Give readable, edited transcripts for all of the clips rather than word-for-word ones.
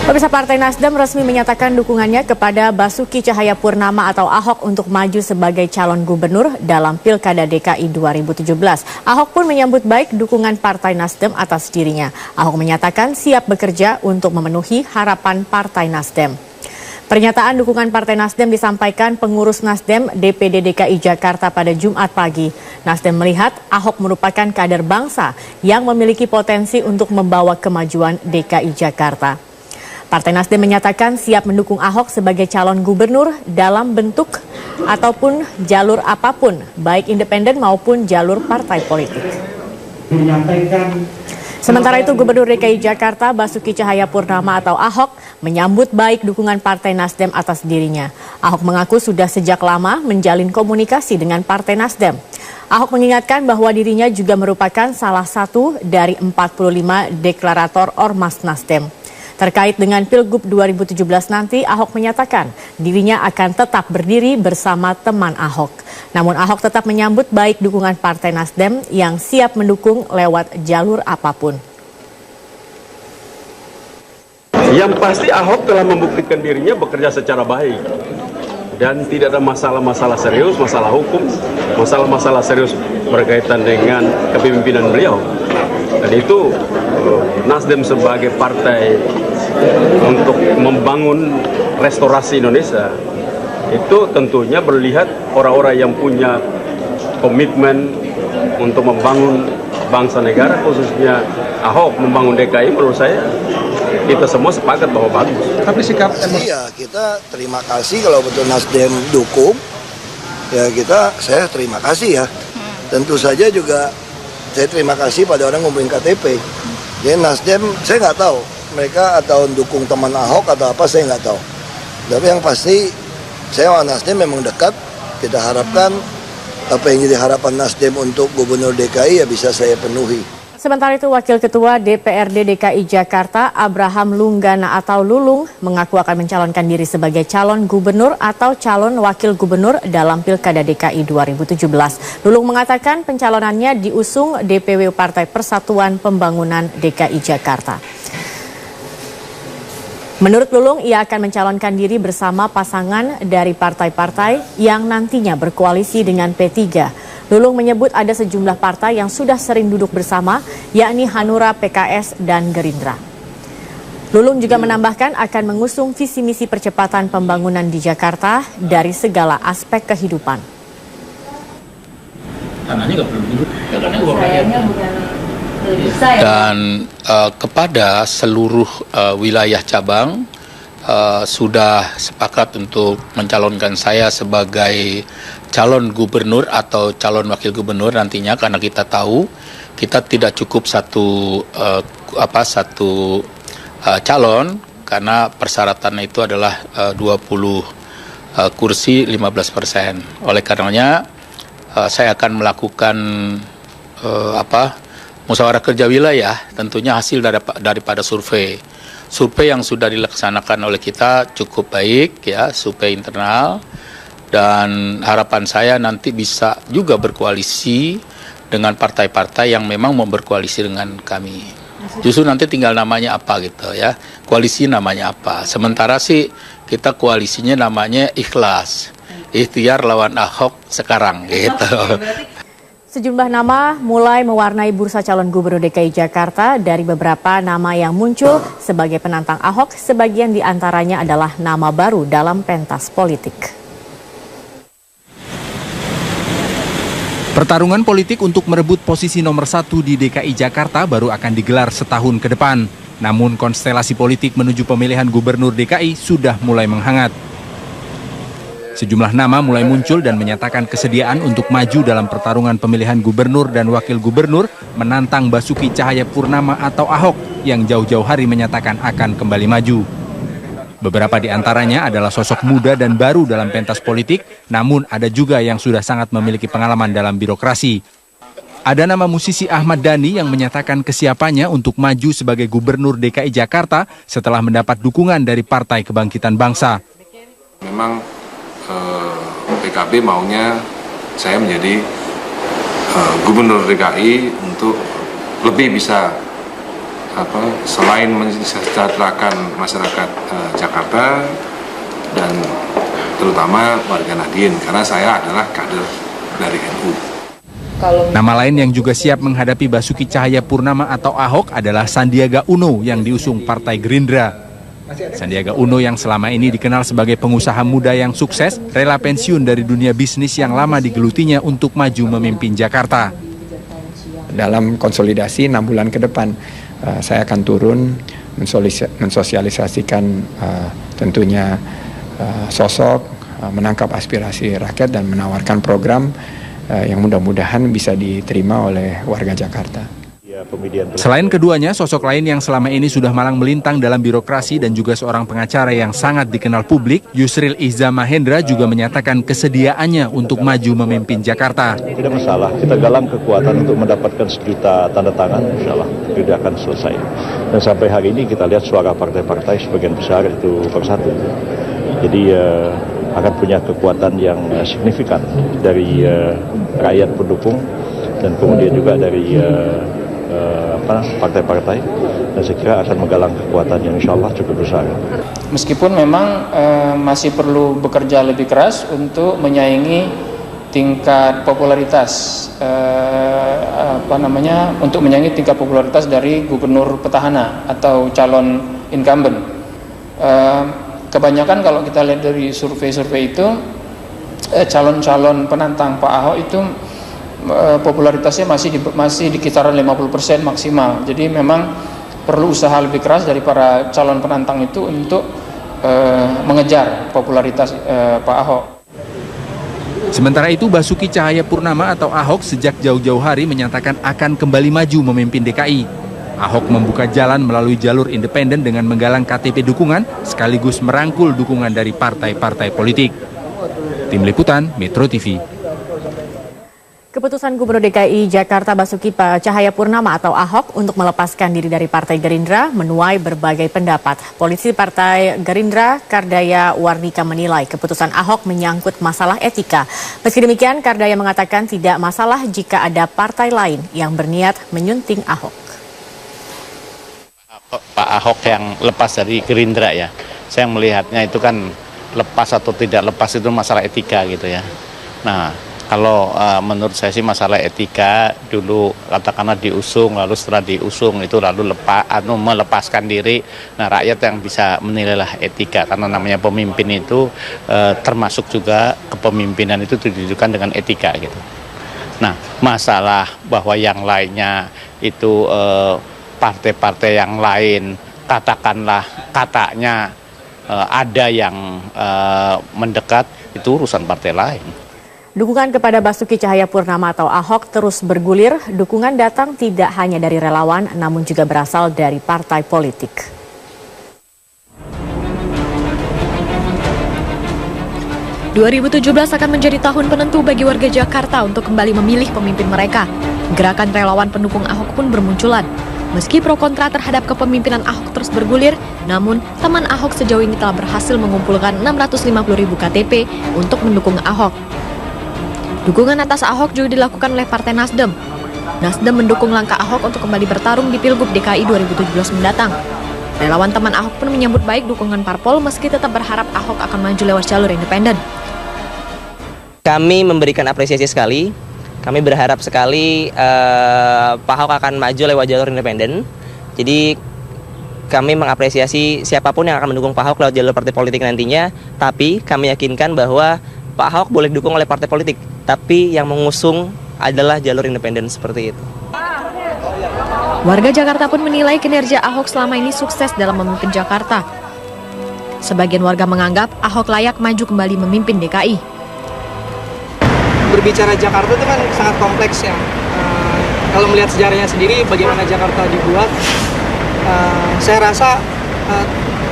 Pemirsa, Partai Nasdem resmi menyatakan dukungannya kepada Basuki Cahayapurnama atau Ahok untuk maju sebagai calon gubernur dalam Pilkada DKI 2017. Ahok pun menyambut baik dukungan Partai Nasdem atas dirinya. Ahok menyatakan siap bekerja untuk memenuhi harapan Partai Nasdem. Pernyataan dukungan Partai Nasdem disampaikan pengurus Nasdem DPD DKI Jakarta pada Jumat pagi. Nasdem melihat Ahok merupakan kader bangsa yang memiliki potensi untuk membawa kemajuan DKI Jakarta. Partai Nasdem menyatakan siap mendukung Ahok sebagai calon gubernur dalam bentuk ataupun jalur apapun, baik independen maupun jalur partai politik. Sementara itu, Gubernur DKI Jakarta Basuki Cahayapurnama atau Ahok menyambut baik dukungan Partai Nasdem atas dirinya. Ahok mengaku sudah sejak lama menjalin komunikasi dengan Partai Nasdem. Ahok mengingatkan bahwa dirinya juga merupakan salah satu dari 45 deklarator Ormas Nasdem. Terkait dengan Pilgub 2017 nanti, Ahok menyatakan dirinya akan tetap berdiri bersama teman Ahok. Namun Ahok tetap menyambut baik dukungan Partai Nasdem yang siap mendukung lewat jalur apapun. Yang pasti Ahok telah membuktikan dirinya bekerja secara baik. Dan tidak ada masalah-masalah serius, masalah hukum, masalah-masalah serius berkaitan dengan kepemimpinan beliau. Dan itu Nasdem sebagai partai untuk membangun restorasi Indonesia itu tentunya melihat orang-orang yang punya komitmen untuk membangun bangsa negara, khususnya Ahok membangun DKI. Menurut saya kita semua sepakat bahwa bagus. Tapi sikap ya kita terima kasih kalau betul Nasdem dukung, ya saya terima kasih ya. Tentu saja juga saya terima kasih pada orang ngomongin KTP. Jadi Nasdem saya nggak tahu mereka atau dukung teman Ahok atau apa, saya nggak tahu. Tapi yang pasti saya sama Nasdem memang dekat. Kita harapkan apa yang jadi harapan Nasdem untuk Gubernur DKI ya bisa saya penuhi. Sementara itu, Wakil Ketua DPRD DKI Jakarta Abraham Lunggana atau Lulung mengaku akan mencalonkan diri sebagai calon gubernur atau calon wakil gubernur dalam Pilkada DKI 2017. Lulung mengatakan pencalonannya diusung DPW Partai Persatuan Pembangunan DKI Jakarta. Menurut Lulung, ia akan mencalonkan diri bersama pasangan dari partai-partai yang nantinya berkoalisi dengan P3. Lulung menyebut ada sejumlah partai yang sudah sering duduk bersama, yakni Hanura, PKS, dan Gerindra. Lulung juga menambahkan akan mengusung visi misi percepatan pembangunan di Jakarta dari segala aspek kehidupan. Dan kepada seluruh wilayah cabang sudah sepakat untuk mencalonkan saya sebagai calon gubernur atau calon wakil gubernur nantinya, karena kita tahu kita tidak cukup satu calon, karena persyaratannya itu adalah 20 kursi 15%. Oleh karenanya saya akan melakukan musyawarah kerja wilayah, tentunya hasil daripada survei yang sudah dilaksanakan oleh kita cukup baik ya, survei internal, dan harapan saya nanti bisa juga berkoalisi dengan partai-partai yang memang mau berkoalisi dengan kami. Justru nanti tinggal namanya apa gitu ya, koalisi namanya apa. Sementara sih kita koalisinya namanya Ikhlas, Ikhtiar lawan Ahok sekarang gitu. Sejumlah nama mulai mewarnai bursa calon gubernur DKI Jakarta. Dari beberapa nama yang muncul sebagai penantang Ahok, sebagian diantaranya adalah nama baru dalam pentas politik. pertarungan politik untuk merebut posisi nomor 1 di DKI Jakarta baru akan digelar setahun ke depan. Namun konstelasi politik menuju pemilihan gubernur DKI sudah mulai menghangat. Sejumlah nama mulai muncul dan menyatakan kesediaan untuk maju dalam pertarungan pemilihan gubernur dan wakil gubernur menantang Basuki Cahayapurnama atau Ahok yang jauh-jauh hari menyatakan akan kembali maju. Beberapa di antaranya adalah sosok muda dan baru dalam pentas politik, namun ada juga yang sudah sangat memiliki pengalaman dalam birokrasi. Ada nama musisi Ahmad Dhani yang menyatakan kesiapannya untuk maju sebagai gubernur DKI Jakarta setelah mendapat dukungan dari Partai Kebangkitan Bangsa. Memang PKB maunya saya menjadi gubernur DKI untuk lebih bisa selain mensejahterakan masyarakat Jakarta dan terutama warga Nahdien, karena saya adalah kader dari NU. Nama lain yang juga siap menghadapi Basuki Cahayapurnama atau Ahok adalah Sandiaga Uno yang diusung Partai Gerindra. Sandiaga Uno yang selama ini dikenal sebagai pengusaha muda yang sukses, rela pensiun dari dunia bisnis yang lama digelutinya untuk maju memimpin Jakarta. Dalam konsolidasi 6 bulan ke depan, saya akan turun mensosialisasikan tentunya sosok, menangkap aspirasi rakyat dan menawarkan program yang mudah-mudahan bisa diterima oleh warga Jakarta. Selain keduanya, sosok lain yang selama ini sudah malang melintang dalam birokrasi dan juga seorang pengacara yang sangat dikenal publik, Yusril Iza Mahendra juga menyatakan kesediaannya untuk maju memimpin Jakarta. Tidak masalah, kita galang kekuatan untuk mendapatkan 1 juta tanda tangan, insya Allah tidak akan selesai. Dan sampai hari ini kita lihat suara partai-partai sebagian besar itu bersatu. Jadi akan punya kekuatan yang signifikan dari rakyat pendukung dan kemudian juga dari partai-partai, dan saya kira akan menggalang kekuatan yang insya Allah cukup besar. Meskipun memang masih perlu bekerja lebih keras untuk menyaingi tingkat popularitas untuk menyaingi tingkat popularitas dari gubernur petahana atau calon incumbent. Kebanyakan kalau kita lihat dari survei-survei itu calon-calon penantang Pak Ahok itu popularitasnya masih di kisaran 50% maksimal. Jadi memang perlu usaha lebih keras dari para calon penantang itu untuk mengejar popularitas Pak Ahok. Sementara itu, Basuki Cahayapurnama atau Ahok sejak jauh-jauh hari menyatakan akan kembali maju memimpin DKI. Ahok membuka jalan melalui jalur independen dengan menggalang KTP dukungan sekaligus merangkul dukungan dari partai-partai politik. Tim Liputan, Metro TV. Keputusan Gubernur DKI Jakarta Basuki Cahayapurnama atau Ahok untuk melepaskan diri dari Partai Gerindra menuai berbagai pendapat. Politisi Partai Gerindra, Kardaya Warnika menilai keputusan Ahok menyangkut masalah etika. Meski demikian, Kardaya mengatakan tidak masalah jika ada partai lain yang berniat menyunting Ahok. Pak Ahok yang lepas dari Gerindra ya, saya melihatnya itu kan lepas atau tidak lepas itu masalah etika gitu ya. Nah, kalau menurut saya sih masalah etika dulu katakanlah diusung, lalu setelah diusung itu lalu melepaskan diri. Nah, rakyat yang bisa menilailah etika, karena namanya pemimpin itu termasuk juga kepemimpinan itu didudukkan dengan etika gitu. Nah, masalah bahwa yang lainnya itu partai-partai yang lain katakanlah katanya ada yang mendekat, itu urusan partai lain. Dukungan kepada Basuki Cahayapurnama atau Ahok terus bergulir. Dukungan datang tidak hanya dari relawan, namun juga berasal dari partai politik. ...2017 akan menjadi tahun penentu bagi warga Jakarta untuk kembali memilih pemimpin mereka. Gerakan relawan pendukung Ahok pun bermunculan. Meski pro kontra terhadap kepemimpinan Ahok terus bergulir, namun teman Ahok sejauh ini telah berhasil mengumpulkan 650.000 KTP untuk mendukung Ahok. Dukungan atas Ahok juga dilakukan oleh Partai Nasdem. Nasdem mendukung langkah Ahok untuk kembali bertarung di Pilgub DKI 2017 mendatang. Relawan teman Ahok pun menyambut baik dukungan parpol meski tetap berharap Ahok akan maju lewat jalur independen. Kami memberikan apresiasi sekali. Kami berharap sekali Pak Ahok akan maju lewat jalur independen. Jadi kami mengapresiasi siapapun yang akan mendukung Pak Ahok lewat jalur partai politik nantinya. Tapi kami yakinkan bahwa Pak Ahok boleh didukung oleh partai politik, tapi yang mengusung adalah jalur independen seperti itu. Warga Jakarta pun menilai kinerja Ahok selama ini sukses dalam memimpin Jakarta. Sebagian warga menganggap Ahok layak maju kembali memimpin DKI. Berbicara Jakarta itu kan sangat kompleks ya. Kalau melihat sejarahnya sendiri, bagaimana Jakarta dibuat, saya rasa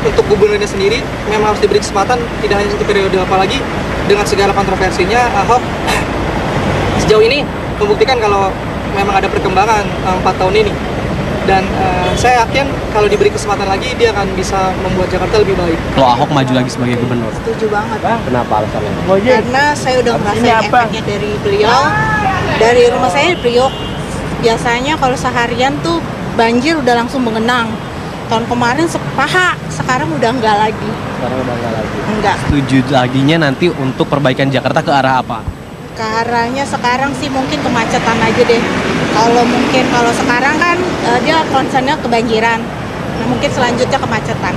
untuk gubernurnya sendiri memang harus diberi kesempatan tidak hanya 1 periode, apalagi dengan segala kontroversinya Ahok sejauh ini membuktikan kalau memang ada perkembangan 4 tahun ini, dan saya yakin kalau diberi kesempatan lagi dia akan bisa membuat Jakarta lebih baik. Kalau Ahok maju lagi sebagai gubernur? Setuju banget. Kenapa alasannya? Karena saya udah merasakan efeknya dari beliau. Dari rumah saya di Priok, biasanya kalau seharian tuh banjir udah langsung mengenang. Tahun kemarin sepaha, sekarang udah enggak lagi. Sekarang udah enggak lagi. Enggak. Setuju laginya nanti untuk perbaikan Jakarta ke arah apa? Ke arahnya sekarang sih mungkin kemacetan aja deh. Kalau sekarang kan dia concernnya kebanjiran. Nah, mungkin selanjutnya kemacetan.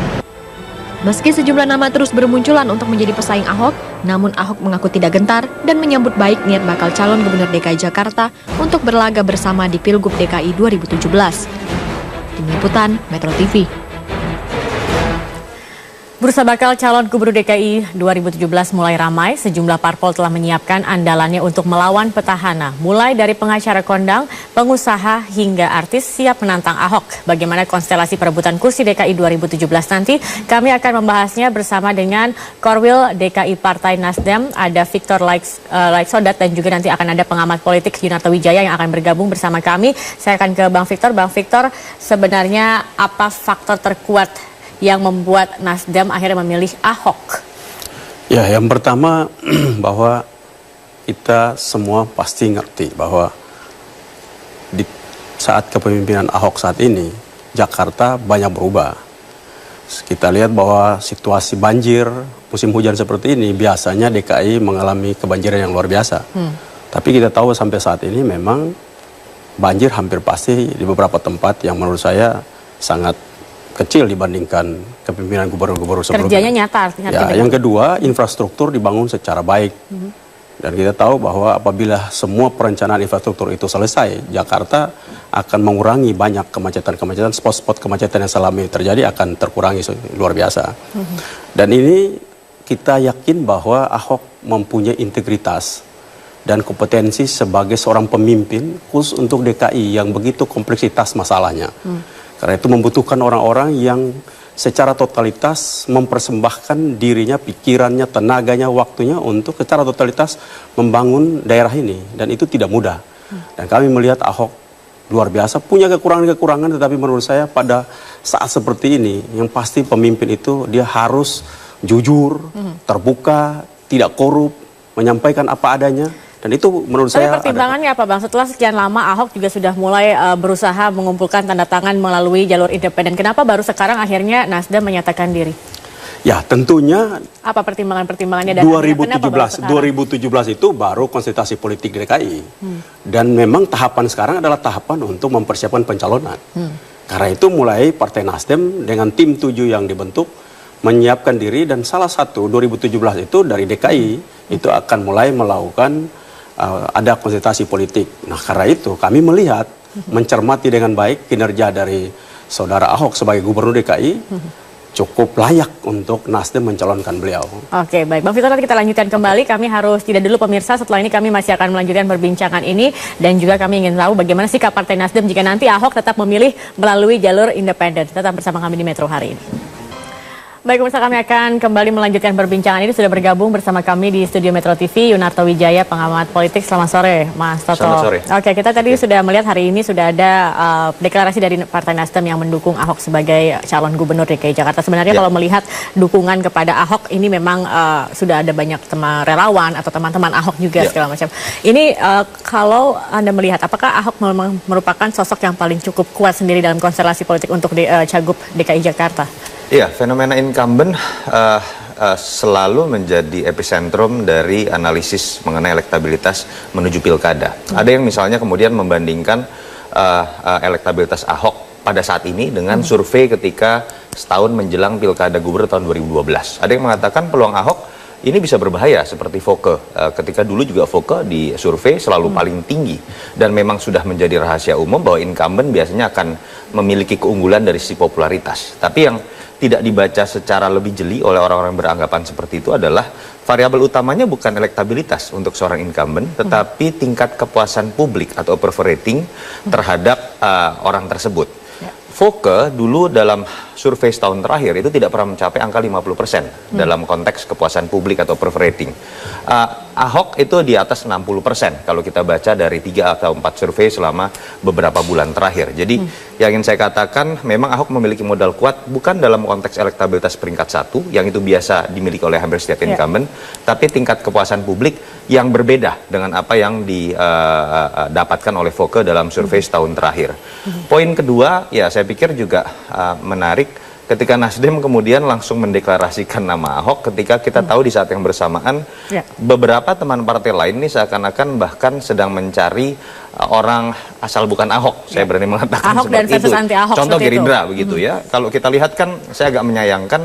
Meski sejumlah nama terus bermunculan untuk menjadi pesaing Ahok, namun Ahok mengaku tidak gentar dan menyambut baik niat bakal calon Gubernur DKI Jakarta untuk berlaga bersama di Pilgub DKI 2017. Tim Liputan Metro TV. Bursa bakal calon Gubernur DKI 2017 mulai ramai. Sejumlah parpol telah menyiapkan andalannya untuk melawan petahana. Mulai dari pengacara kondang, pengusaha hingga artis siap menantang Ahok. Bagaimana konstelasi perebutan kursi DKI 2017 nanti? Kami akan membahasnya bersama dengan Korwil DKI Partai Nasdem, ada Victor Laiksodat, dan juga nanti akan ada pengamat politik Yunarto Wijaya yang akan bergabung bersama kami. Saya akan ke Bang Victor. Bang Victor, sebenarnya apa faktor terkuat yang membuat Nasdem akhirnya memilih Ahok? Ya, yang pertama bahwa kita semua pasti ngerti bahwa di saat kepemimpinan Ahok saat ini, Jakarta banyak berubah. Kita lihat bahwa situasi banjir, musim hujan seperti ini, biasanya DKI mengalami kebanjiran yang luar biasa. Tapi kita tahu sampai saat ini memang banjir hampir pasti di beberapa tempat yang menurut saya sangat kecil dibandingkan kepemimpinan gubernur-gubernur sebelumnya. Kerjanya nyata. Ya, yang kedua, infrastruktur dibangun secara baik. Dan kita tahu bahwa apabila semua perencanaan infrastruktur itu selesai, Jakarta akan mengurangi banyak kemacetan-kemacetan, spot-spot kemacetan yang selama ini terjadi akan terkurangi luar biasa. Dan ini kita yakin bahwa Ahok mempunyai integritas dan kompetensi sebagai seorang pemimpin khusus untuk DKI yang begitu kompleksitas masalahnya. Karena itu membutuhkan orang-orang yang secara totalitas mempersembahkan dirinya, pikirannya, tenaganya, waktunya untuk secara totalitas membangun daerah ini. Dan itu tidak mudah. Dan kami melihat Ahok luar biasa, punya kekurangan-kekurangan, tetapi menurut saya pada saat seperti ini, yang pasti pemimpin itu dia harus jujur, terbuka, tidak korup, menyampaikan apa adanya. Dan itu menurut saya pertimbangannya apa, Bang? Setelah sekian lama Ahok juga sudah mulai berusaha mengumpulkan tanda tangan melalui jalur independen. Kenapa baru sekarang akhirnya Nasdem menyatakan diri? Ya, tentunya apa pertimbangannya? 2017 itu baru konsultasi politik DKI. Dan memang tahapan sekarang adalah tahapan untuk mempersiapkan pencalonan. Karena itu mulai Partai Nasdem dengan tim 7 yang dibentuk menyiapkan diri, dan salah satu 2017 itu dari DKI itu akan mulai melakukan ada konsultasi politik. Nah, karena itu kami melihat, mencermati dengan baik kinerja dari saudara Ahok sebagai Gubernur DKI, cukup layak untuk Nasdem mencalonkan beliau. Oke, baik. Bang Victor, nanti kita lanjutkan kembali. Kami harus jeda dulu pemirsa. Setelah ini kami masih akan melanjutkan perbincangan ini. Dan juga kami ingin tahu bagaimana sikap Partai Nasdem jika nanti Ahok tetap memilih melalui jalur independen. Tetap bersama kami di Metro hari ini. Baik, pemirsa, kami akan kembali melanjutkan perbincangan ini. Sudah bergabung bersama kami di studio Metro TV Yunarto Wijaya, pengamat politik. Selamat sore, Mas Toto. Selamat sore. Oke, kita tadi sudah melihat hari ini sudah ada deklarasi dari Partai Nasdem yang mendukung Ahok sebagai calon Gubernur DKI Jakarta. Sebenarnya kalau melihat dukungan kepada Ahok ini memang sudah ada banyak teman relawan atau teman-teman Ahok juga segala macam. Ini kalau Anda melihat, apakah Ahok memang merupakan sosok yang paling cukup kuat sendiri dalam konstelasi politik untuk Cagup DKI Jakarta? Iya, fenomena incumbent selalu menjadi epicentrum dari analisis mengenai elektabilitas menuju pilkada. Ada yang misalnya kemudian membandingkan elektabilitas Ahok pada saat ini dengan survei ketika setahun menjelang pilkada gubernur tahun 2012. Ada yang mengatakan peluang Ahok ini bisa berbahaya seperti Foke. Ketika dulu juga Foke di survei selalu paling tinggi. Dan memang sudah menjadi rahasia umum bahwa incumbent biasanya akan memiliki keunggulan dari sisi popularitas. Tapi yang tidak dibaca secara lebih jeli oleh orang-orang yang beranggapan seperti itu adalah variabel utamanya bukan elektabilitas untuk seorang incumbent, tetapi tingkat kepuasan publik atau approval rating terhadap orang tersebut. Foke dulu dalam survei setahun terakhir itu tidak pernah mencapai angka 50% dalam konteks kepuasan publik atau approval rating. Ahok itu di atas 60% kalau kita baca dari 3 atau 4 survei selama beberapa bulan terakhir. Jadi yang ingin saya katakan, memang Ahok memiliki modal kuat bukan dalam konteks elektabilitas peringkat 1 yang itu biasa dimiliki oleh hampir setiap incumbent, tapi tingkat kepuasan publik yang berbeda dengan apa yang didapatkan oleh Voke dalam survei setahun terakhir. Poin kedua, ya saya pikir juga menarik ketika Nasdem kemudian langsung mendeklarasikan nama Ahok, ketika kita tahu di saat yang bersamaan beberapa teman partai lain ini seakan-akan bahkan sedang mencari orang asal bukan Ahok. Saya berani mengatakan Ahok dan seperti itu. anti Ahok, Contoh Gerindra itu. begitu ya. Kalau kita lihat kan, saya agak menyayangkan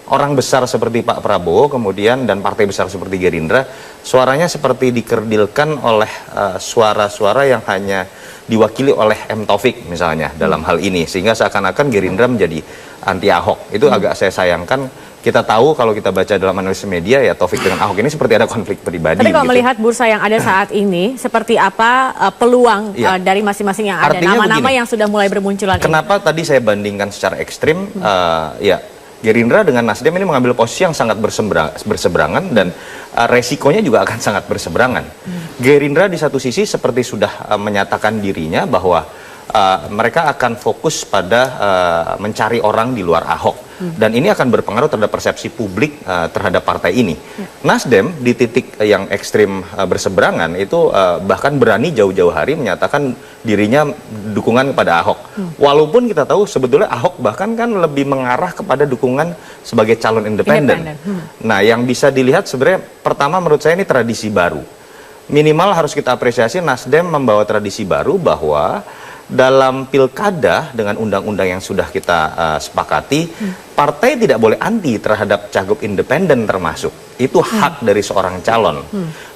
orang besar seperti Pak Prabowo kemudian dan partai besar seperti Gerindra, suaranya seperti dikerdilkan oleh suara-suara yang hanya diwakili oleh M. Taufik misalnya dalam hal ini, sehingga seakan-akan Gerindra menjadi anti Ahok. Itu agak saya sayangkan. Kita tahu kalau kita baca dalam analisis media, ya Taufik dengan Ahok ini seperti ada konflik pribadi. Tapi kalau gitu. melihat bursa yang ada saat ini, seperti apa peluang dari masing-masing yang ada, nama-nama yang sudah mulai bermunculan? Kenapa tadi saya bandingkan secara ekstrim, ya Gerindra dengan Nasdem ini mengambil posisi yang sangat berseberangan dan resikonya juga akan sangat berseberangan. Gerindra di satu sisi seperti sudah menyatakan dirinya bahwa mereka akan fokus pada mencari orang di luar Ahok. Dan ini akan berpengaruh terhadap persepsi publik terhadap partai ini. Nasdem di titik yang ekstrim berseberangan itu bahkan berani jauh-jauh hari menyatakan dirinya dukungan kepada Ahok. Walaupun kita tahu sebetulnya Ahok bahkan kan lebih mengarah kepada dukungan sebagai calon independen. Nah, yang bisa dilihat sebenarnya pertama menurut saya ini tradisi baru. Minimal harus kita apresiasi Nasdem membawa tradisi baru bahwa dalam pilkada dengan undang-undang yang sudah kita sepakati, partai tidak boleh anti terhadap cagup independen termasuk. Itu hak dari seorang calon.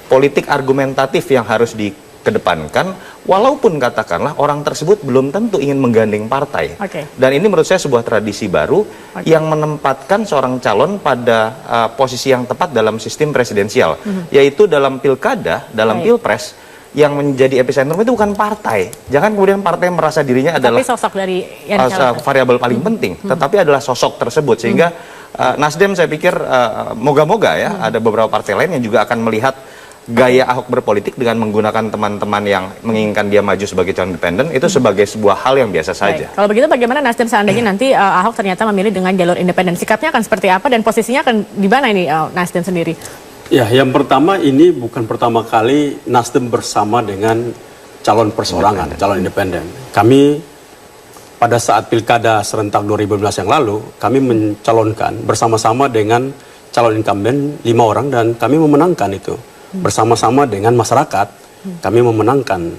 Politik argumentatif yang harus dikedepankan, walaupun katakanlah orang tersebut belum tentu ingin menggandeng partai. Dan ini menurut saya sebuah tradisi baru yang menempatkan seorang calon pada posisi yang tepat dalam sistem presidensial, yaitu dalam pilkada, dalam pilpres, yang menjadi epicentrum itu bukan partai. Jangan kemudian partai merasa dirinya adalah sosok dari variabel paling penting, tetapi adalah sosok tersebut. Sehingga Nasdem saya pikir moga-moga ya ada beberapa partai lain yang juga akan melihat gaya Ahok berpolitik dengan menggunakan teman-teman yang menginginkan dia maju sebagai calon independen itu sebagai sebuah hal yang biasa saja. Kalau begitu bagaimana Nasdem seandainya nanti Ahok ternyata memilih dengan jalur independen? Sikapnya akan seperti apa dan posisinya akan di mana ini Nasdem sendiri? Ya, yang pertama ini bukan pertama kali Nasdem bersama dengan calon perseorangan, calon independen. Kami pada saat pilkada serentak 2015 yang lalu, kami mencalonkan bersama-sama dengan calon incumbent 5 orang dan kami memenangkan itu. Bersama-sama dengan masyarakat, kami memenangkan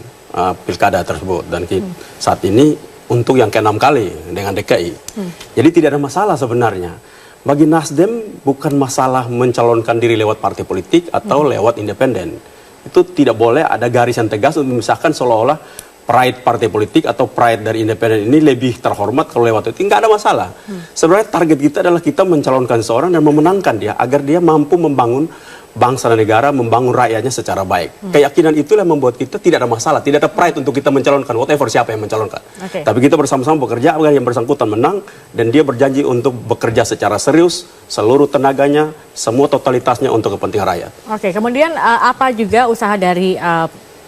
pilkada tersebut. Dan saat ini untuk yang ke-6 kali dengan DKI. Jadi tidak ada masalah sebenarnya. Bagi Nasdem bukan masalah mencalonkan diri lewat partai politik atau lewat independen. Itu tidak boleh ada garis yang tegas untuk memisahkan seolah-olah pride partai politik atau pride dari independen ini lebih terhormat kalau lewat itu. Nggak ada masalah. Sebenarnya target kita adalah kita mencalonkan seorang dan memenangkan dia agar dia mampu membangun bangsa dan negara, membangun rakyatnya secara baik. Keyakinan itulah yang membuat kita tidak ada masalah, tidak ada pride untuk kita mencalonkan whatever siapa yang mencalonkan. Tapi kita bersama-sama bekerja agar yang bersangkutan menang dan dia berjanji untuk bekerja secara serius, seluruh tenaganya, semua totalitasnya untuk kepentingan rakyat. Kemudian apa juga usaha dari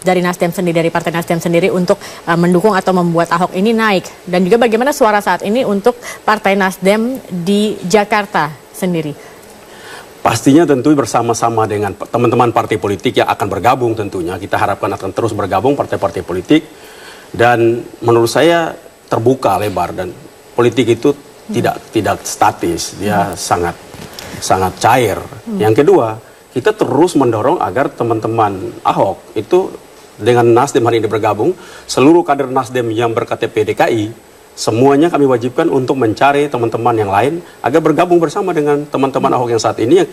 Nasdem sendiri, dari Partai Nasdem sendiri untuk mendukung atau membuat Ahok ini naik? Dan juga bagaimana suara saat ini untuk Partai Nasdem di Jakarta sendiri? Pastinya tentu bersama-sama dengan teman-teman partai politik yang akan bergabung tentunya. Kita harapkan akan terus bergabung partai-partai politik. Dan menurut saya terbuka lebar dan politik itu tidak statis. Dia sangat cair. Yang kedua, kita terus mendorong agar teman-teman Ahok itu dengan Nasdem hari ini bergabung. Seluruh kader Nasdem yang berKTP DKI, semuanya kami wajibkan untuk mencari teman-teman yang lain agar bergabung bersama dengan teman-teman Ahok yang saat ini.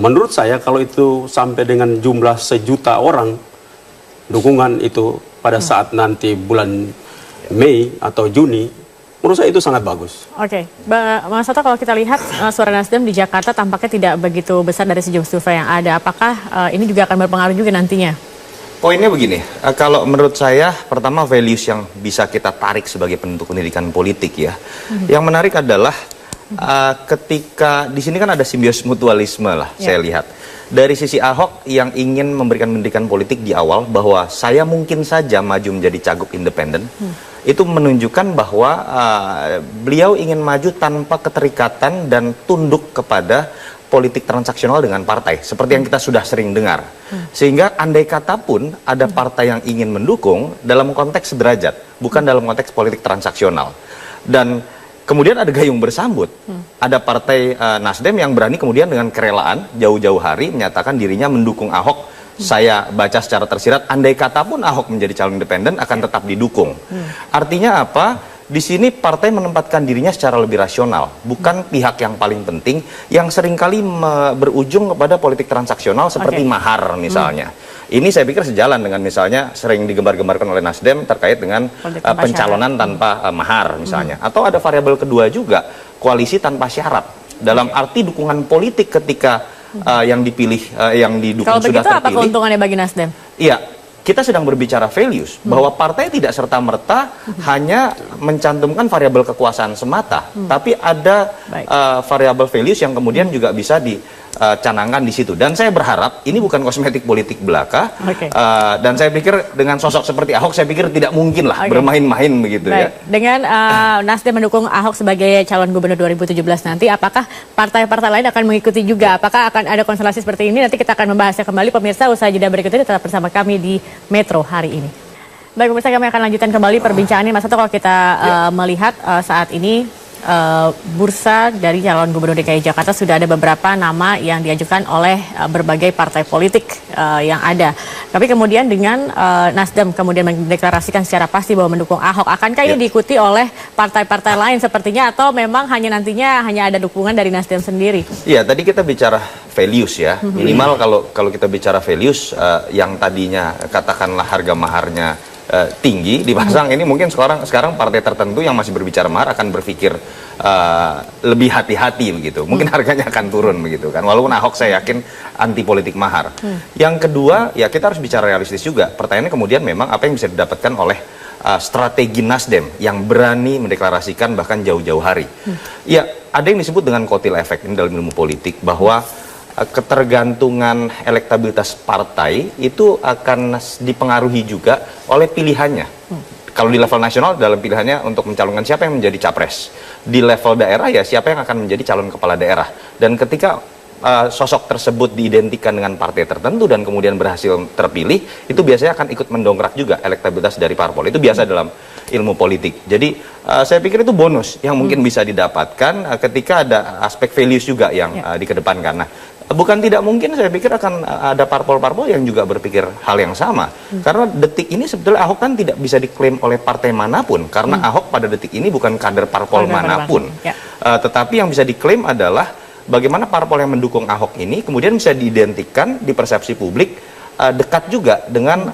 Menurut saya kalau itu sampai dengan jumlah 1 juta orang dukungan itu pada saat nanti bulan Mei atau Juni, menurut saya itu sangat bagus. Mas Soto, kalau kita lihat suara Nasdem di Jakarta tampaknya tidak begitu besar dari sejumlah survei yang ada. Apakah ini juga akan berpengaruh juga nantinya? Poinnya begini, kalau menurut saya pertama values yang bisa kita tarik sebagai bentuk pendidikan politik ya. Yang menarik adalah ketika di sini kan ada simbiosis mutualisme lah saya lihat. Dari sisi Ahok yang ingin memberikan pendidikan politik di awal bahwa saya mungkin saja maju menjadi cagup independen, itu menunjukkan bahwa beliau ingin maju tanpa keterikatan dan tunduk kepada politik transaksional dengan partai, seperti yang kita sudah sering dengar. Sehingga andai kata pun ada partai yang ingin mendukung dalam konteks sederajat, bukan dalam konteks politik transaksional. Dan kemudian ada gayung bersambut. Ada partai Nasdem yang berani kemudian dengan kerelaan jauh-jauh hari menyatakan dirinya mendukung Ahok. Saya baca secara tersirat, andai kata pun Ahok menjadi calon independen akan tetap didukung. Artinya apa? Di sini partai menempatkan dirinya secara lebih rasional, bukan pihak yang paling penting yang seringkali berujung kepada politik transaksional seperti mahar misalnya. Ini saya pikir sejalan dengan misalnya sering digembar-gembarkan oleh Nasdem terkait dengan pencalonan tanpa mahar misalnya. Atau ada variabel kedua juga, koalisi tanpa syarat. Dalam arti dukungan politik ketika yang dipilih, yang didukung kalau sudah begitu, terpilih. apa keuntungannya bagi Nasdem? Iya, kita sedang berbicara values, bahwa partai tidak serta-merta hanya mencantumkan variabel kekuasaan semata, tapi ada variabel values yang kemudian juga bisa dicanangkan di situ. Dan saya berharap ini bukan kosmetik politik belaka, dan saya pikir dengan sosok seperti Ahok, saya pikir tidak mungkin lah bermain-main begitu ya. Dengan Nasdem mendukung Ahok sebagai calon gubernur 2017 nanti, apakah partai-partai lain akan mengikuti juga? Apakah akan ada konstelasi seperti ini? Nanti kita akan membahasnya kembali. Pemirsa, usai jeda berikut ini tetap bersama kami di Metro hari ini. Baik pemirsa, kami akan lanjutkan kembali perbincangannya. Mas Sato, kalau kita melihat saat ini bursa dari calon gubernur DKI Jakarta sudah ada beberapa nama yang diajukan oleh berbagai partai politik yang ada. Tapi kemudian dengan Nasdem kemudian mendeklarasikan secara pasti bahwa mendukung Ahok, akankah ini diikuti oleh partai-partai lain sepertinya, atau memang nantinya hanya ada dukungan dari Nasdem sendiri? Iya, tadi kita bicara values ya. Minimal kalau kita bicara values yang tadinya katakanlah harga maharnya tinggi dipasang, ini mungkin sekarang partai tertentu yang masih berbicara mahar akan berpikir lebih hati-hati begitu. Mungkin harganya akan turun begitu kan. Walaupun Ahok saya yakin anti politik mahar. Yang kedua, ya kita harus bicara realistis juga. Pertanyaannya kemudian memang apa yang bisa didapatkan oleh strategi Nasdem yang berani mendeklarasikan bahkan jauh-jauh hari. Ya, ada yang disebut dengan kotil efek ini dalam ilmu politik, bahwa ketergantungan elektabilitas partai itu akan dipengaruhi juga oleh pilihannya. Kalau di level nasional dalam pilihannya untuk mencalonkan siapa yang menjadi capres. Di level daerah ya siapa yang akan menjadi calon kepala daerah. Dan ketika sosok tersebut diidentikan dengan partai tertentu dan kemudian berhasil terpilih, itu biasanya akan ikut mendongkrak juga elektabilitas dari parpol. Itu biasa dalam ilmu politik. Jadi saya pikir itu bonus yang mungkin bisa didapatkan ketika ada aspek values juga yang dikedepankan. Nah, bukan tidak mungkin saya pikir akan ada parpol-parpol yang juga berpikir hal yang sama. Karena detik ini sebetulnya Ahok kan tidak bisa diklaim oleh partai manapun. Karena Ahok pada detik ini bukan kader parpol manapun. Tetapi yang bisa diklaim adalah bagaimana parpol yang mendukung Ahok ini kemudian bisa diidentikan di persepsi publik dekat juga dengan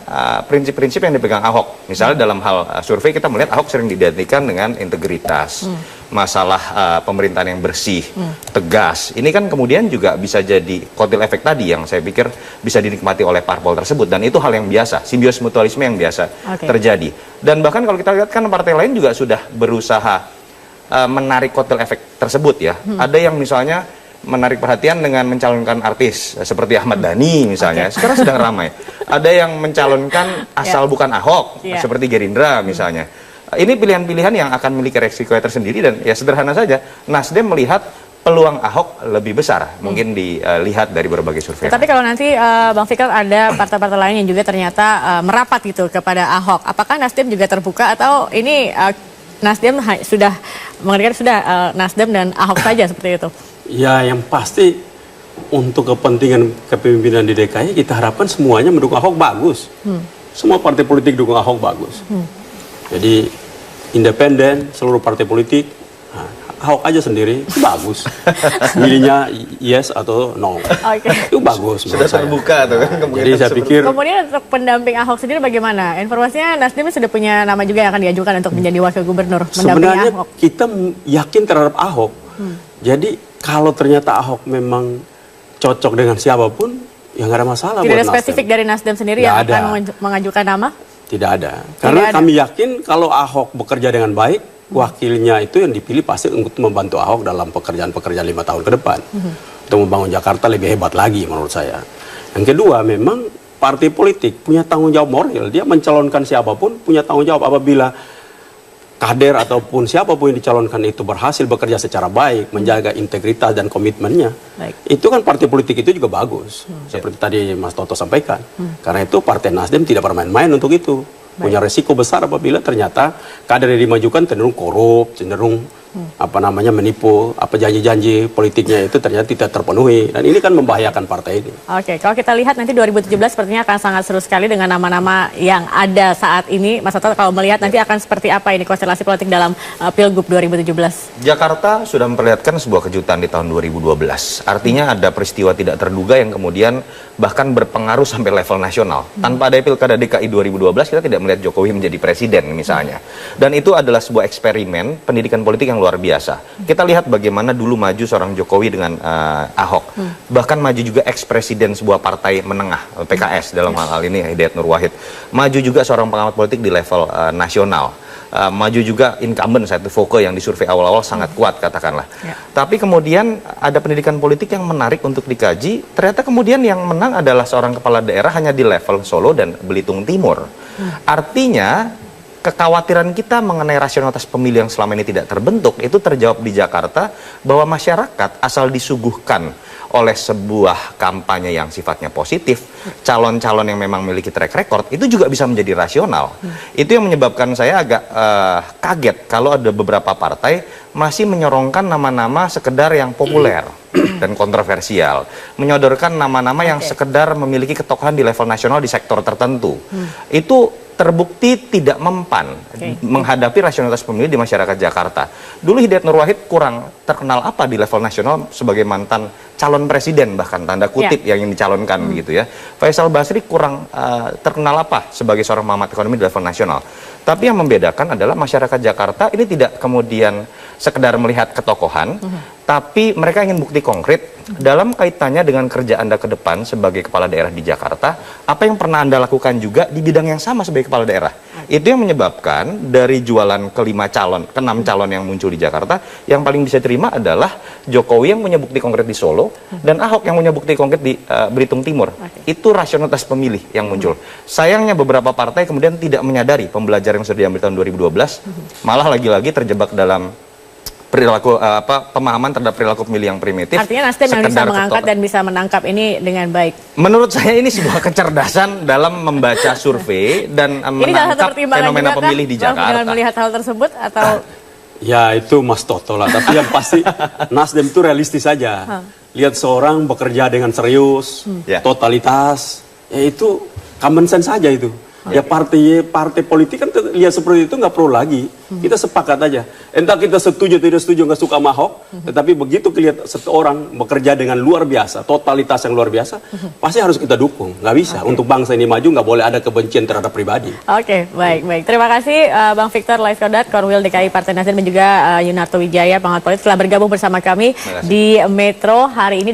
prinsip-prinsip yang dipegang Ahok. Misalnya dalam hal survei kita melihat Ahok sering diidentikan dengan integritas, masalah pemerintahan yang bersih, tegas. Ini kan kemudian juga bisa jadi kotil efek tadi yang saya pikir bisa dinikmati oleh parpol tersebut. Dan itu hal yang biasa, simbiosis mutualisme yang biasa terjadi. Dan bahkan kalau kita lihat kan partai lain juga sudah berusaha menarik kotil efek tersebut ya. Ada yang misalnya menarik perhatian dengan mencalonkan artis seperti Ahmad Dhani misalnya, sekarang sedang ramai. Ada yang mencalonkan asal bukan Ahok seperti Gerindra misalnya. Ini pilihan-pilihan yang akan memiliki resiko tersendiri dan ya sederhana saja, Nasdem melihat peluang Ahok lebih besar mungkin dilihat dari berbagai survei. Tapi kalau nanti Bang Fikar ada partai-partai lain yang juga ternyata merapat gitu kepada Ahok, apakah Nasdem juga terbuka atau ini Nasdem sudah mengatakan Nasdem dan Ahok saja seperti itu? Ya, yang pasti untuk kepentingan kepemimpinan di DKI kita harapkan semuanya mendukung Ahok bagus. Semua partai politik dukung Ahok bagus. Jadi independen, seluruh partai politik, Ahok aja sendiri bagus. Milihnya yes atau no. Itu bagus. Sudah terbuka tuh kan. Jadi saya pikir. Kemudian untuk pendamping Ahok sendiri bagaimana? Informasinya Nasdem sudah punya nama juga yang akan diajukan untuk menjadi wakil gubernur. Sebenarnya kita yakin terhadap Ahok. Jadi kalau ternyata Ahok memang cocok dengan siapapun, ya nggak ada masalah. Tidak ada spesifik dari Nasdem sendiri yang akan mengajukan nama? Tidak ada. Karena kami yakin kalau Ahok bekerja dengan baik, wakilnya itu yang dipilih pasti untuk membantu Ahok dalam pekerjaan-pekerjaan 5 tahun ke depan. untuk membangun Jakarta lebih hebat lagi menurut saya. Yang kedua, memang partai politik punya tanggung jawab moral. Dia mencalonkan siapapun punya tanggung jawab apabila kader ataupun siapapun yang dicalonkan itu berhasil bekerja secara baik, menjaga integritas dan komitmennya. Baik. Itu kan partai politik itu juga bagus. Seperti tadi Mas Toto sampaikan. Karena itu Partai Nasdem tidak bermain-main untuk itu. Punya resiko besar apabila ternyata kader yang dimajukan cenderung korup, cenderung menipu, janji-janji politiknya itu ternyata tidak terpenuhi, dan ini kan membahayakan partai ini. Oke, kalau kita lihat nanti 2017 sepertinya akan sangat seru sekali dengan nama-nama yang ada saat ini. Mas Toto, kalau melihat nanti akan seperti apa ini konstelasi politik dalam Pilgub 2017? Jakarta sudah memperlihatkan sebuah kejutan di tahun 2012. Artinya ada peristiwa tidak terduga yang kemudian bahkan berpengaruh sampai level nasional. Tanpa ada Pilkada DKI 2012, kita tidak melihat Jokowi menjadi presiden misalnya. Dan itu adalah sebuah eksperimen pendidikan politik yang luar biasa. Kita lihat bagaimana dulu maju seorang Jokowi dengan Ahok. Bahkan maju juga ex-presiden sebuah partai menengah, PKS dalam hal ini Hidayat Nur Wahid. Maju juga seorang pengamat politik di level nasional. Maju juga incumbent Said Foke yang disurvei awal-awal sangat kuat katakanlah. Tapi kemudian ada pendidikan politik yang menarik untuk dikaji. Ternyata kemudian yang menang adalah seorang kepala daerah hanya di level Solo dan Belitung Timur. Artinya kekhawatiran kita mengenai rasionalitas pemilih yang selama ini tidak terbentuk itu terjawab di Jakarta, bahwa masyarakat asal disuguhkan oleh sebuah kampanye yang sifatnya positif, calon-calon yang memang memiliki track record itu juga bisa menjadi rasional. Itu yang menyebabkan saya agak kaget kalau ada beberapa partai masih menyorongkan nama-nama sekedar yang populer dan kontroversial, menyodorkan nama-nama yang sekedar memiliki ketokohan di level nasional di sektor tertentu. Itu terbukti tidak mempan menghadapi rasionalitas pemilih di masyarakat Jakarta. Dulu Hidayat Nur Wahid kurang terkenal apa di level nasional sebagai mantan calon presiden, bahkan tanda kutip yang dicalonkan begitu ya. Faisal Basri kurang terkenal apa sebagai seorang pengamat ekonomi di level nasional. Tapi yang membedakan adalah masyarakat Jakarta ini tidak kemudian sekedar melihat ketokohan, tapi mereka ingin bukti konkret dalam kaitannya dengan kerja Anda ke depan sebagai kepala daerah di Jakarta. Apa yang pernah Anda lakukan juga di bidang yang sama sebagai kepala daerah. Itu yang menyebabkan dari jualan ke-6 calon yang muncul di Jakarta, yang paling bisa terima adalah Jokowi yang punya bukti konkret di Solo dan Ahok yang punya bukti konkret di Belitung Timur. Itu rasionalitas pemilih yang muncul. Sayangnya beberapa partai kemudian tidak menyadari pembelajaran yang sudah diambil tahun 2012, malah lagi-lagi terjebak dalam perilaku pemahaman terhadap perilaku pemilih yang primitif. Artinya Nasdem yang bisa mengangkat dan bisa menangkap ini dengan baik. Menurut saya ini sebuah kecerdasan dalam membaca survei dan menangkap fenomena pemilih di Jakarta. Dengan melihat hal tersebut atau ya itu Mas Toto lah. Tapi yang pasti Nasdem itu realistis saja. Lihat seorang bekerja dengan serius, totalitas, ya itu common sense saja itu. Ya partai politik kan lihat seperti itu nggak perlu lagi. Kita sepakat aja. Entah kita setuju tidak setuju nggak suka sama Ahok, tetapi begitu kelihatan seseorang bekerja dengan luar biasa, totalitas yang luar biasa, pasti harus kita dukung. Nggak bisa. Untuk bangsa ini maju nggak boleh ada kebencian terhadap pribadi. Oke, baik. Terima kasih Bang Victor Laiskodat, Korwil DKI Partai Nasdem, dan juga Yunarto Wijaya, pengamat politik, telah bergabung bersama kami di Metro hari ini.